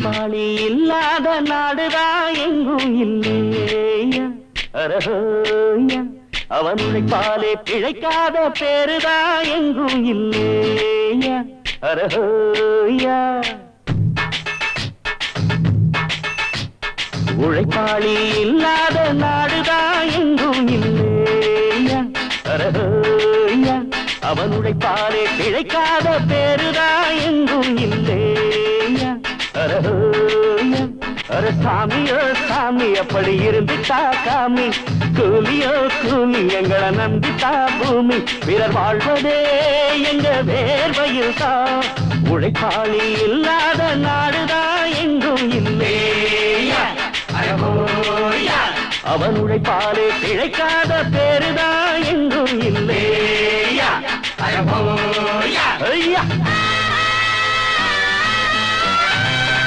உழைப்பாளி இல்லாத நாடுதான் எங்கும் இல்லையா அரஹோயா அவன் உழைப்பாலே பிழைக்காத பேருதான் எங்கும் இல்லையா அரஹோயா உழைப்பாளி இல்லாத நாடுதான் எங்கும் இல்லையா அரஹோயா அவன் உழைப்பாலே பிழைக்காத பேருதான் எங்கும் இல்லையா அரஹோயா அர சாமியோ சாமி அப்படி இருந்துட்டா காமி கூலியோ கூலி எங்களை நம்பித்தா பூமி பிறர் வாழ்வதே எங்க வேர்வையில் தான் உழைப்பாளி இல்லாத நாடுதான் எங்கும் இல்லையா அவன் உழைப்பாலே பிழைக்காத பேருதான் எங்கும் இல்லையா ஐயா